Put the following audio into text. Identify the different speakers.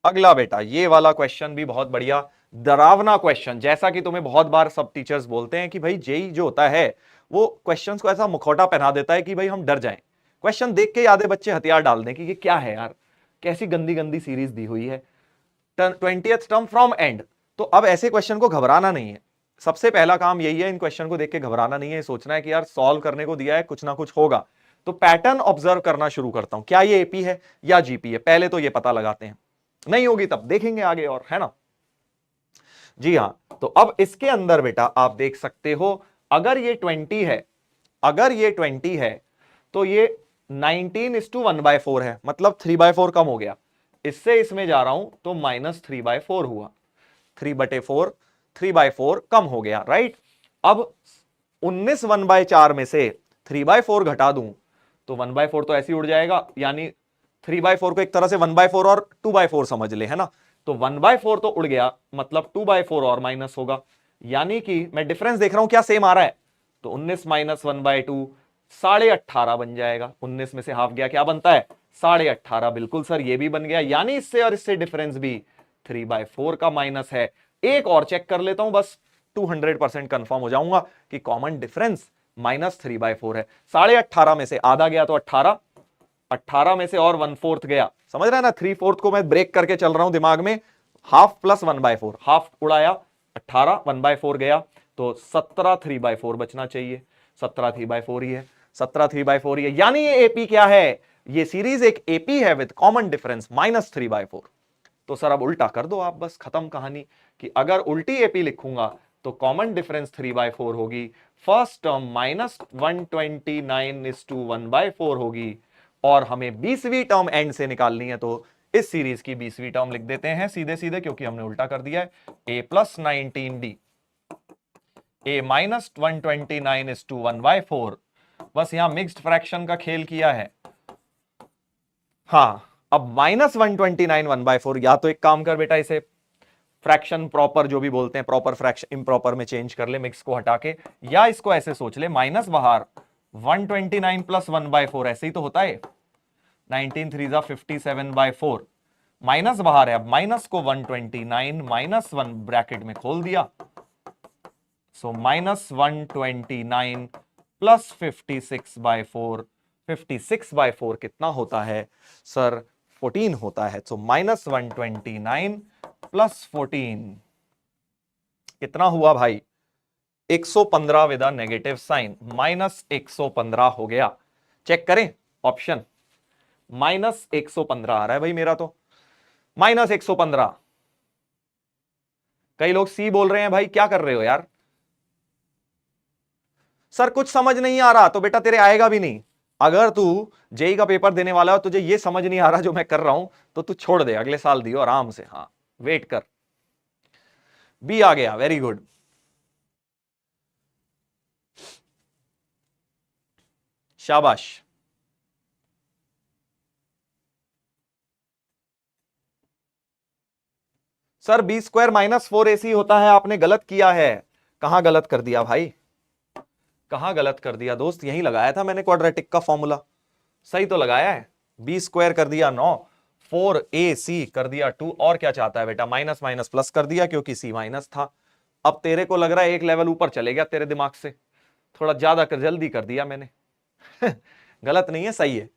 Speaker 1: अगला बेटा, ये वाला क्वेश्चन भी बहुत बढ़िया, डरावना क्वेश्चन। जैसा कि तुम्हें बहुत बार सब टीचर्स बोलते हैं कि भाई जेई जो होता है वो क्वेश्चंस को ऐसा मुखौटा पहना देता है कि भाई हम डर जाएं। क्वेश्चन देख के आधे बच्चे हथियार डाल दें कि ये क्या है यार, कैसी गंदी गंदी सीरीज दी हुई है, 20th टर्म फ्रॉम एंड। तो अब ऐसे क्वेश्चन को घबराना नहीं है। सबसे पहला काम यही है, इन क्वेश्चन को देख के घबराना नहीं है, सोचना है कि यार सॉल्व करने को दिया है, कुछ ना कुछ होगा। तो पैटर्न ऑब्जर्व करना शुरू करता हूं, क्या ये एपी है या जीपी है, पहले तो ये पता लगाते हैं, नहीं होगी तब देखेंगे आगे और, है ना। जी हां, तो अब इसके अंदर बेटा आप देख सकते हो, अगर ये 20 है, अगर ये 20 है तो ये 19:1/4 है, मतलब 3/4 कम हो गया। इससे इसमें जा रहा हूं तो -3/4 हुआ, 3/4, 3/4 कम हो गया, राइट। अब 19 1/4 में से 3/4 घटा दूं तो 1/4 तो ऐसे ही उड़ जाएगा, यानी 3/4 को एक तरह से 1/4 और 2/4 समझ ले, है ना। तो 1/4 तो उड़ गया, मतलब 2/4 और माइनस होगा, यानी कि मैं डिफरेंस देख रहा हूं क्या सेम आ रहा है, तो 19 - 1/2 18.5 बन जाएगा। 19 में से हाफ गया, क्या बनता है 18.5, बिल्कुल सर ये भी बन गया, यानी इससे और इससे डिफरेंस भी 3/4 का माइनस है। एक और चेक कर लेता हूं बस, 200% कंफर्म हो जाऊंगा कि कॉमन डिफरेंस -3/4 है। 18.5 में से आधा गया तो 18, 18 में से और 1/4 गया, समझ रहे हैं ना, 3/4 को मैं ब्रेक करके चल रहा हूं दिमाग में, हाफ प्लस 1/4, हाफ उड़ाया 18, 1/4 गया, तो 17 3/4 बचना चाहिए। 17 3/4 ही है, 17 3/4 ही है, यानी ये एपी क्या है, ये सीरीज एक एपी है विद कॉमन डिफरेंस -3/4। तो सर अब उल्टा कर दो आप, बस खत्म कहानी, कि अगर उल्टी एपी लिखूंगा तो कॉमन डिफरेंस 3/4 होगी, फर्स्ट टर्म -129:1/4 होगी, और हमें 20वीं टर्म एंड से निकालनी है, तो इस सीरीज की 20वीं टर्म लिख देते हैं सीधे सीधे, क्योंकि हमने उल्टा कर दिया है, a + 19d a - 129:1/4। बस यहां मिक्स्ड फ्रैक्शन का खेल किया है। हाँ, अब -129 या तो एक काम कर बेटा, इसे फ्रैक्शन प्रॉपर जो भी बोलते हैं, प्रॉपर फ्रैक्शन इम्प्रॉपर में चेंज कर ले, मिक्स को हटा के, या इसको ऐसे सोच ले, माइनस बाहर 129 + 1/4, ऐसे ही तो होता है, 19 3 57/4, माइनस बाहर है, अब माइनस को 129 -1 ब्रैकेट में खोल दिया, सो -129 + 56/4, 56/4 कितना होता है सर, 14 होता है। सो -129 + 14 कितना हुआ भाई, 115 विद अ नेगेटिव साइन, -115 हो गया। चेक करें ऑप्शन, -115 आ रहा है भाई मेरा तो, -115। कई लोग सी बोल रहे हैं, भाई क्या कर रहे हो यार, सर कुछ समझ नहीं आ रहा, तो बेटा तेरे आएगा भी नहीं। अगर तू जेई का पेपर देने वाला हो, तुझे ये समझ नहीं आ रहा जो मैं कर रहा हूं, तो तू छोड़ दे, अगले साल दियो आराम से, हाँ वेट कर। बी आ गया, वेरी गुड। शाबाश। सर b² -4ac होता है, आपने गलत किया है। कहां गलत कर दिया भाई, कहां गलत कर दिया दोस्त, यहीं लगाया था मैंने क्वाड्रेटिक का फॉर्मूला, सही तो लगाया है। b² कर दिया 9, 4ac कर दिया 2, और क्या चाहता है बेटा, माइनस माइनस प्लस कर दिया क्योंकि c माइनस था। अब तेरे को लग रहा है एक लेवल ऊपर चले गया तेरे दिमाग से, थोड़ा ज्यादा कर जल्दी कर दिया मैंने गलत नहीं है, सही है।